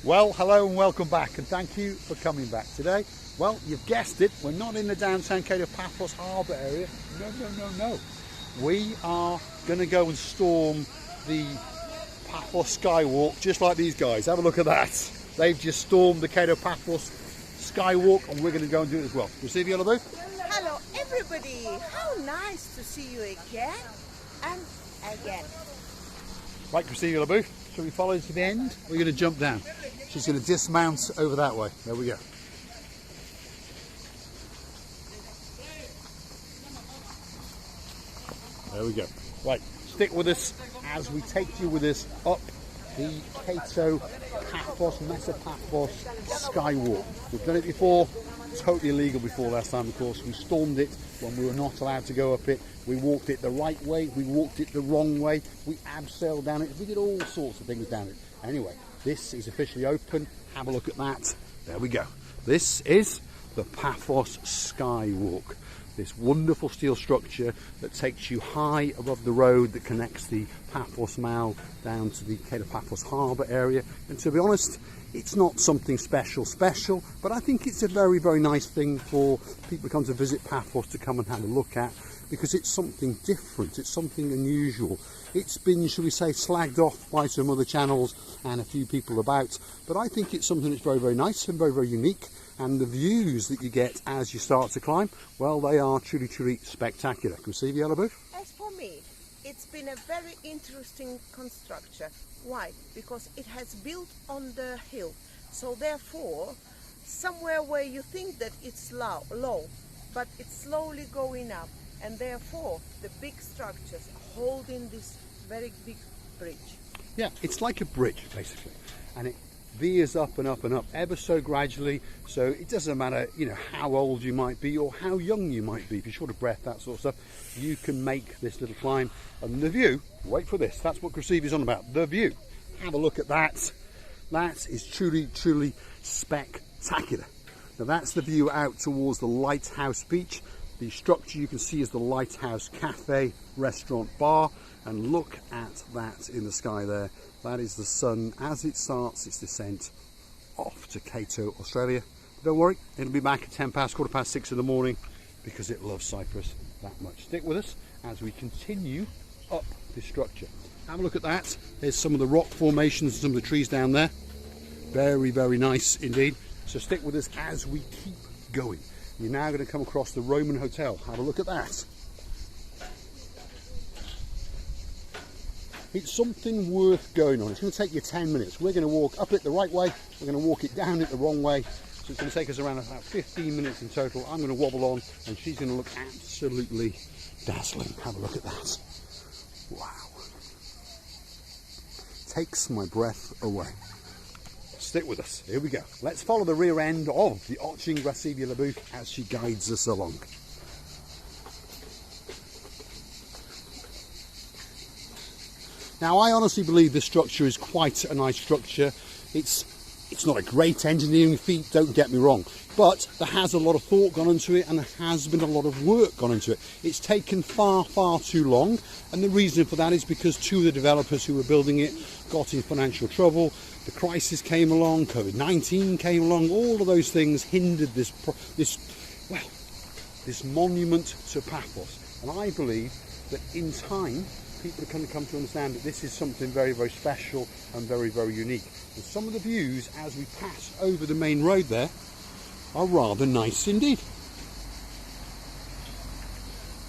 Well, hello and welcome back, and thank you for coming back today. Well, you've guessed it, we're not in the downtown Cape of Paphos harbour area. No. We are going to go and storm the Paphos Skywalk, just like these guys. Have a look at that. They've just stormed the Cape of Paphos Skywalk, and we're going to go and do it as well. Receive Yellow Booth? Hello everybody, how nice to see you again and again. Right, Receive Yellow Booth. Shall we follow to the end? We're going to jump down. She's going to dismount over that way. There we go. There we go. Right, stick with us as we take you with us up the Paphos Skywalk. We've done it before, totally illegal before last time, of course. We stormed it when we were not allowed to go up it. We walked it the right way, we walked it the wrong way, we abseiled down it, we did all sorts of things down it. Anyway, this is officially open. Have a look at that. There we go. This is the Paphos Skywalk. This wonderful steel structure that takes you high above the road that connects the Paphos Mall down to the Cape of Paphos harbour area. And to be honest, it's not something special, but I think it's a very, very nice thing for people who come to visit Paphos to come and have a look at, because it's something different, it's something unusual. It's been, shall we say, slagged off by some other channels and a few people about, but I think it's something that's very, very nice and very, very unique. And the views that you get as you start to climb, well, they are truly, truly spectacular. Can we see the Yellow Booth? As for me, it's been a very interesting construction. Why? Because it has built on the hill. So therefore, somewhere where you think that it's low, but it's slowly going up. And therefore, the big structures are holding this very big bridge. Yeah, it's like a bridge, basically. And it veers up and up and up ever so gradually, so it doesn't matter, you know, how old you might be or how young you might be. If you're short of breath, that sort of stuff, you can make this little climb. And the view, wait for this, that's what Graceve is on about, the view. Have a look at that. That is truly, truly spectacular. Now that's the view out towards the Lighthouse Beach. The structure you can see is the Lighthouse Cafe, Restaurant, Bar, and look at that in the sky there. That is the sun as it starts its descent off to Cato, Australia. But don't worry, it'll be back at 10 past, quarter past 6 in the morning, because it loves Cyprus that much. Stick with us as we continue up this structure. Have a look at that. There's some of the rock formations and some of the trees down there. Very, very nice indeed. So stick with us as we keep going. You're now going to come across the Roman Hotel. Have a look at that. It's something worth going on. It's going to take you 10 minutes. We're going to walk up it the right way. We're going to walk it down it the wrong way. So it's going to take us around about 15 minutes in total. I'm going to wobble on and she's going to look absolutely dazzling. Have a look at that. Wow. Takes my breath away. Stick with us. Here we go. Let's follow the rear end of the arching Graceve Yellow Booth as she guides us along. Now, I honestly believe this structure is quite a nice structure. It's not a great engineering feat, don't get me wrong, but there has a lot of thought gone into it and there has been a lot of work gone into it. It's taken far, far too long, and the reason for that is because two of the developers who were building it got in financial trouble. The crisis came along, COVID-19 came along, all of those things hindered this monument to Paphos. And I believe that in time, people are going to come to understand that this is something very, very special and very, very unique. And some of the views as we pass over the main road there are rather nice indeed.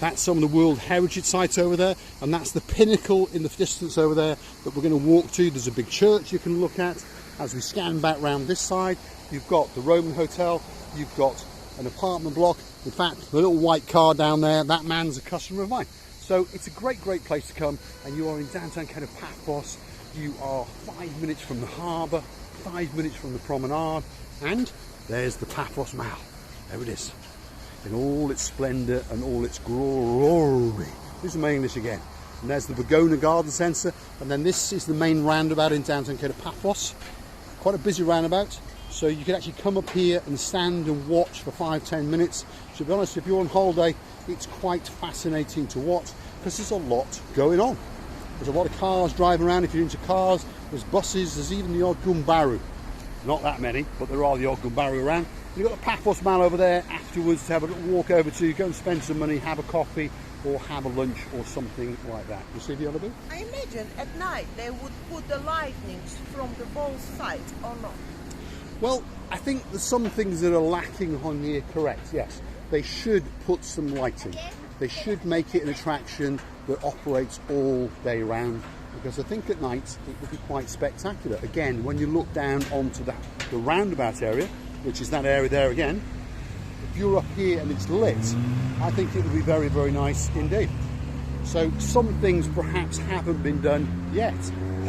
That's some of the World Heritage sites over there, and that's the pinnacle in the distance over there that we're going to walk to. There's a big church you can look at. As we scan back round this side, you've got the Roman Hotel, you've got an apartment block. In fact, the little white car down there, that man's a customer of mine. So it's a great, great place to come, and you are in downtown Cape of Paphos. You are 5 minutes from the harbour, 5 minutes from the promenade, and there's the Paphos Mall. There it is, in all its splendour and all its glory. This is my English again. And there's the Begona Garden Centre, and then this is the main roundabout in downtown Cape of Paphos. Quite a busy roundabout, so you can actually come up here and stand and watch for 5-10 minutes. To be honest, if you're on holiday, it's quite fascinating to watch because there's a lot going on. There's a lot of cars driving around if you're into cars, there's buses, there's even the odd gumbaru. Not that many, but there are the odd Gumbaru around. You've got the Paphos Mall over there afterwards to have a little walk over to, go and spend some money, have a coffee, or have a lunch or something like that. You see the other bit? I imagine at night they would put the lightnings from the both sides, or not? Well, I think there's some things that are lacking on here, correct, yes. They should put some lighting. They should make it an attraction that operates all day round, because I think at night it would be quite spectacular. Again, when you look down onto the roundabout area, which is that area there again, if you're up here and it's lit, I think it would be very, very nice indeed. So some things perhaps haven't been done yet.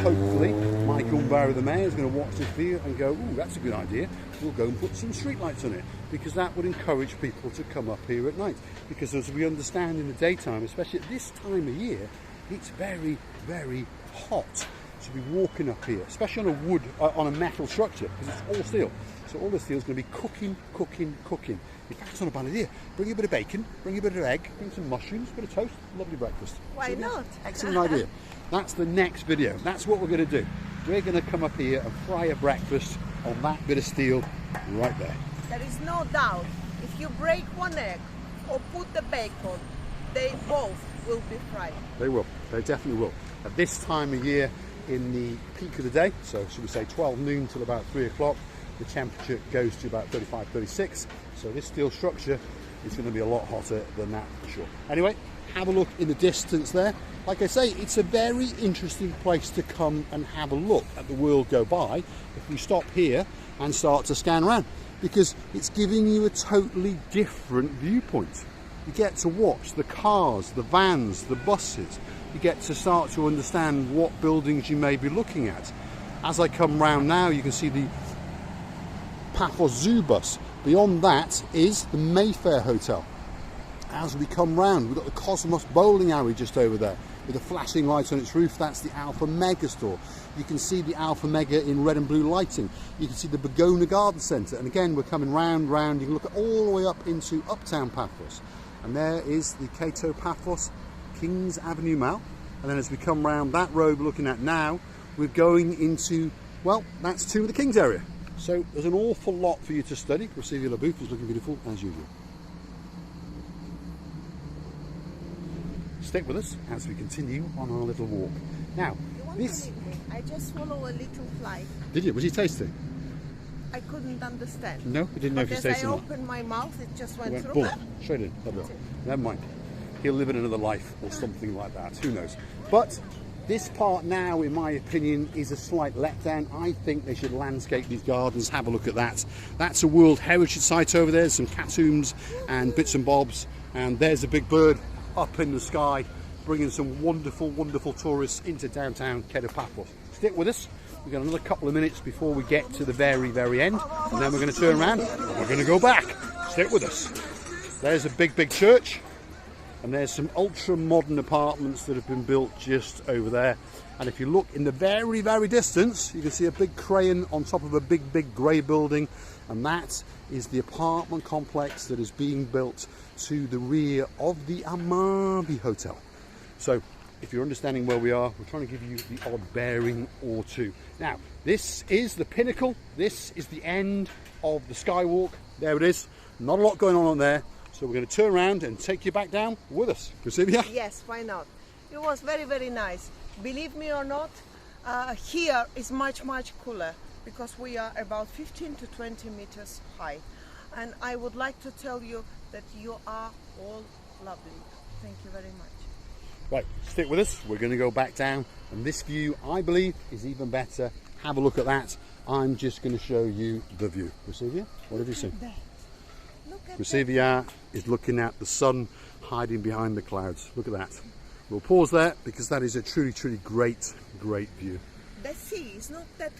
Hopefully, Mike Gumbaru, the mayor, is going to watch this video and go, ooh, that's a good idea. We'll go and put some street lights on it, because that would encourage people to come up here at night. Because as we understand in the daytime, especially at this time of year, it's very, very hot to be walking up here, especially on a wood, on a metal structure, because it's all steel. So all the steel is going to be cooking, cooking, cooking. In fact, it's not a bad idea. Bring a bit of bacon, bring a bit of egg, bring some mushrooms, a bit of toast, lovely breakfast. Why not? Excellent idea. That's the next video. That's what we're going to do. We're going to come up here and fry a breakfast on that bit of steel right there. There is no doubt, if you break one egg or put the bacon, they both will be fried. They will. They definitely will. At this time of year, in the peak of the day, so should we say 12 noon till about 3 o'clock, the temperature goes to about 35, 36. So this steel structure is going to be a lot hotter than that for sure. Anyway, have a look in the distance there. Like I say, it's a very interesting place to come and have a look at the world go by if we stop here and start to scan around, because it's giving you a totally different viewpoint. You get to watch the cars, the vans, the buses. You get to start to understand what buildings you may be looking at. As I come round now, you can see the Paphos Zoo bus. Beyond that is the Mayfair Hotel. As we come round, we've got the Cosmos bowling alley just over there with a flashing light on its roof. That's the Alpha Mega store. You can see the Alpha Mega in red and blue lighting. You can see the Begonia Garden Centre. And again, we're coming round. You can look all the way up into Uptown Paphos. And there is the Cato Paphos Kings Avenue Mall. And then as we come round that road we're looking at now, we're going into, well, that's Tomb of the Kings area. So there's an awful lot for you to study. Receivia La Bouffe is looking beautiful as usual. Stick with us as we continue on our little walk. Now, this... I just swallowed a little fly. Did you? Was it tasty? I couldn't understand. No, you didn't know if it was tasty or not. As I opened my mouth, it just went through. Boom, straight in. Never mind. He'll live in another life or something like that. Who knows? But this part now, in my opinion, is a slight letdown. I think they should landscape these gardens. Have a look at that. That's a World Heritage Site over there. Some cat tombs and bits and bobs. And there's a big bird up in the sky, bringing some wonderful, wonderful tourists into downtown Paphos. Stick with us. We've got another couple of minutes before we get to the very, very end. And then we're going to turn around and we're going to go back. Stick with us. There's a big, big church. And there's some ultra-modern apartments that have been built just over there. And if you look in the very, very distance, you can see a big crane on top of a big, big grey building. And that is the apartment complex that is being built to the rear of the Amabi Hotel. So, if you're understanding where we are, we're trying to give you the odd bearing or two. Now, this is the pinnacle. This is the end of the Skywalk. There it is. Not a lot going on there. So we're going to turn around and take you back down with us. Receivia? Yes, why not? It was very, very nice. Believe me or not, here is much, much cooler because we are about 15 to 20 meters high. And I would like to tell you that you are all lovely. Thank you very much. Right, stick with us. We're going to go back down. And this view, I believe, is even better. Have a look at that. I'm just going to show you the view. Receivia, what have you seen? Receivia is looking at the sun hiding behind the clouds. Look at that. We'll pause there because that is a truly, truly great, great view. The sea is not that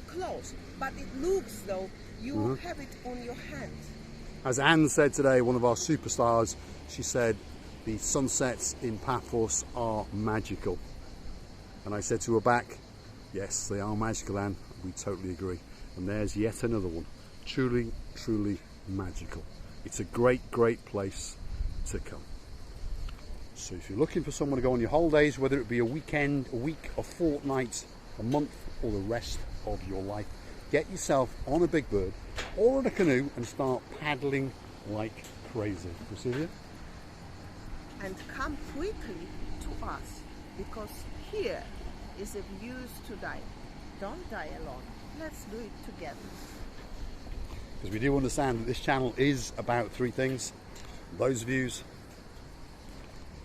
close, but it looks though you have it on your hand. As Anne said today, one of our superstars, she said the sunsets in Paphos are magical. And I said to her back, yes, they are magical, Anne. We totally agree. And there's yet another one. Truly, truly magical. It's a great, great place to come. So if you're looking for someone to go on your holidays, whether it be a weekend, a week, a fortnight, a month, or the rest of your life, get yourself on a big bird or on a canoe and start paddling like crazy. Cecilia? And come quickly to us, because here is a views to die. Don't die alone. Let's do it together. Because we do understand that this channel is about three things: those views,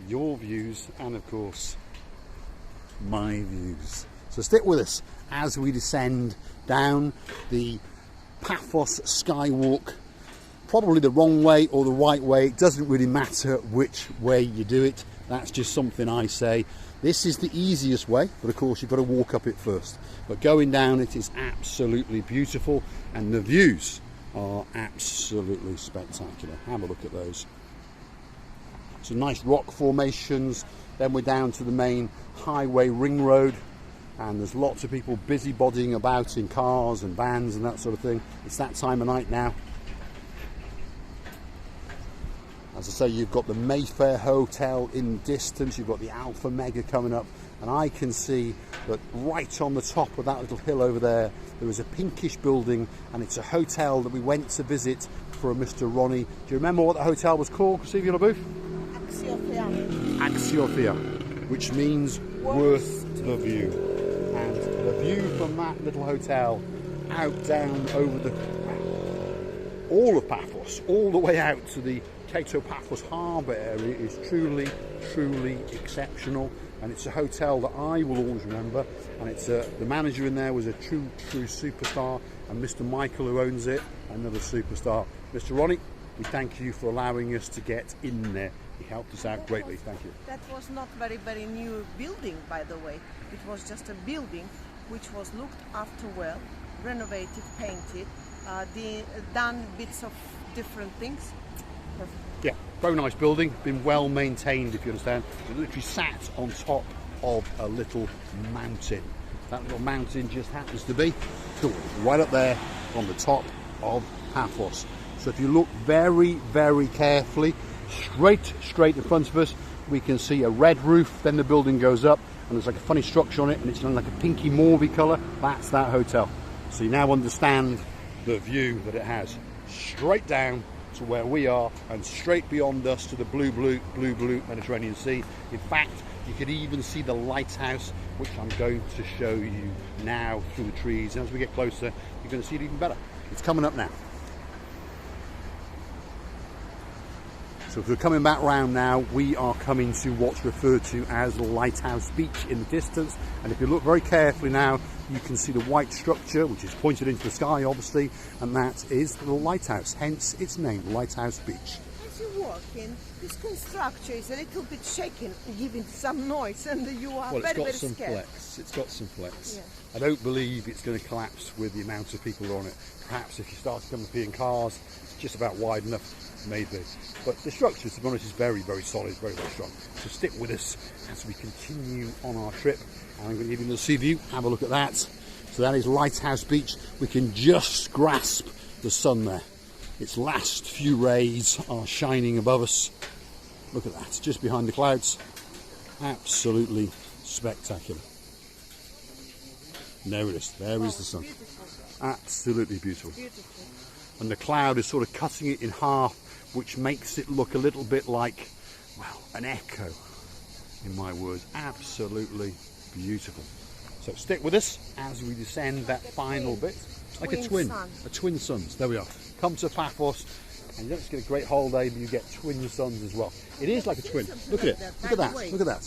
your views, and of course my views. So stick with us as we descend down the Paphos Skywalk, probably the wrong way or the right way. It doesn't really matter which way you do it. That's just something I say. This is the easiest way, but of course you've got to walk up it first. But going down it is absolutely beautiful, and the views are absolutely spectacular. Have a look at those. Some nice rock formations. Then we're down to the main highway ring road, and there's lots of people busybodying about in cars and vans and that sort of thing. It's that time of night now. As I say, you've got the Mayfair Hotel in the distance, you've got the Alpha Mega coming up, and I can see that right on the top of that little hill over there, there is a pinkish building, and it's a hotel that we went to visit for a Mr. Ronnie. Do you remember what the hotel was called, Stevie LaBouffe? Axiofia, which means worth the view. And the view from that little hotel out down over all of Paphos, all the way out to the Paphos harbour area is truly, truly exceptional. And it's a hotel that I will always remember, and it's the manager in there was a true superstar, and Mr. Michael, who owns it, another superstar. Mr. Ronnie, we thank you for allowing us to get in there. He helped us out greatly. Thank you. That was not very new building, by the way. It was just a building which was looked after well, renovated, painted, done bits of different things. Perfect. Yeah, very nice building, been well maintained, if you understand. It literally sat on top of a little mountain. That little mountain just happens to be right up there on the top of Paphos. So if you look very, very carefully, straight in front of us, we can see a red roof, then the building goes up, and there's like a funny structure on it, and it's like a pinky mauvey colour. That's that hotel. So you now understand the view that it has. Straight down to where we are, and straight beyond us to the blue Mediterranean Sea. In fact, you could even see the lighthouse, which I'm going to show you now through the trees. And as we get closer, you're going to see it even better. It's coming up now. So if we're coming back round now, we are coming to what's referred to as Lighthouse Beach in the distance. And if you look very carefully now, you can see the white structure, which is pointed into the sky, obviously, and that is the lighthouse, hence its name, Lighthouse Beach. As you walk in, this construction is a little bit shaking, giving some noise, and you are very scared. Flex. It's got some flex. Yeah. I don't believe it's going to collapse with the amount of people on it. Perhaps if you start to come up in cars, it's just about wide enough. Maybe, but the structure, to be honest, is very, very solid, very, very strong. So stick with us as we continue on our trip. And I'm going to give you the sea view. Have a look at that. So that is Lighthouse Beach. We can just grasp the sun there. Its last few rays are shining above us. Look at that, just behind the clouds. Absolutely spectacular. There it is. There is the sun. Beautiful. Absolutely beautiful. Beautiful. And the cloud is sort of cutting it in half, which makes it look a little bit like, well, an echo, in my words. Absolutely beautiful. So stick with us as we descend that final bit. Like a twin suns. There we are. Come to Paphos, and you don't just get a great holiday, but you get twin suns as well. It is like a twin. Look at it. Look at that. Look at that.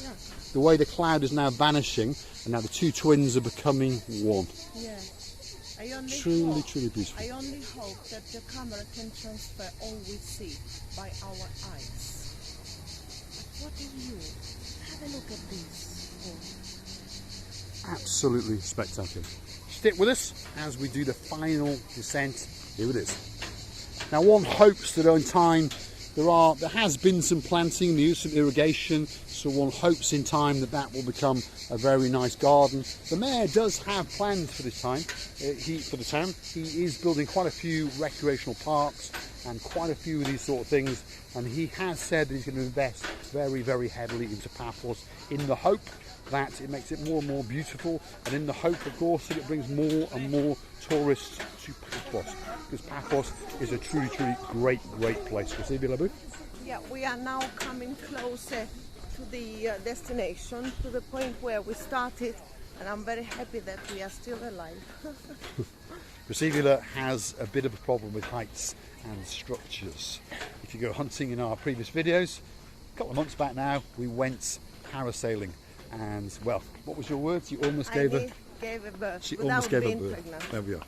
The way the cloud is now vanishing, and now the two twins are becoming one. Yeah. Truly beautiful. I only hope that the camera can transfer all we see by our eyes. But what do you? Have a look at this. Absolutely spectacular. Stick with us as we do the final descent. Here it is. Now one hopes that in time there has been some planting, the use of irrigation, so one hopes in time that will become a very nice garden. The mayor does have plans for this time, for the town. He is building quite a few recreational parks and quite a few of these sort of things, and he has said that he's going to invest very, very heavily into Paphos in the hope that it makes it more and more beautiful, and in the hope, of course, that it brings more and more tourists to Paphos, because Paphos is a truly, truly great place. We'll see you, Yeah, we are now coming closer to the destination, to the point where we started, and I'm very happy that we are still alive. Rasivula has a bit of a problem with heights and structures. If you go hunting in our previous videos, a couple of months back now, we went parasailing, and well, what was your words? You almost gave her birth. She without almost gave being her birth. pregnant. There we are.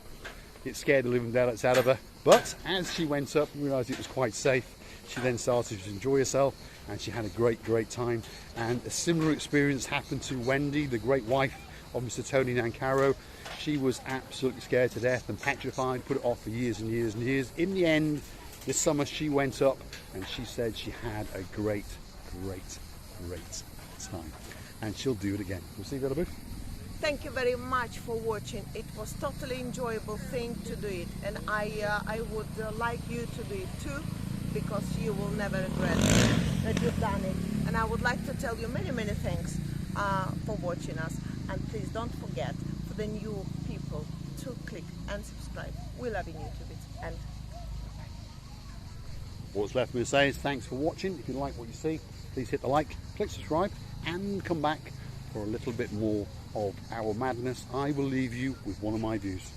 It scared the living daylights out of her, but as she went up and realised it was quite safe, she then started to enjoy herself, and she had a great time. And a similar experience happened to Wendy, the great wife of Mr. Tony Nancaro. She was absolutely scared to death and petrified, put it off for years and years and years. In the end, this summer she went up and she said she had a great time. And she'll do it again. We'll see you later. Thank you very much for watching. It was totally enjoyable thing to do it, and I would like you to do it too, because you will never regret that you've done it. And I would like to tell you many thanks for watching us, and please don't forget, for the new people, to click and subscribe. We love you YouTube, and what's left for me to say is thanks for watching. If you like what you see, please hit the like, click subscribe, and come back for a little bit more of our madness. I will leave you with one of my views.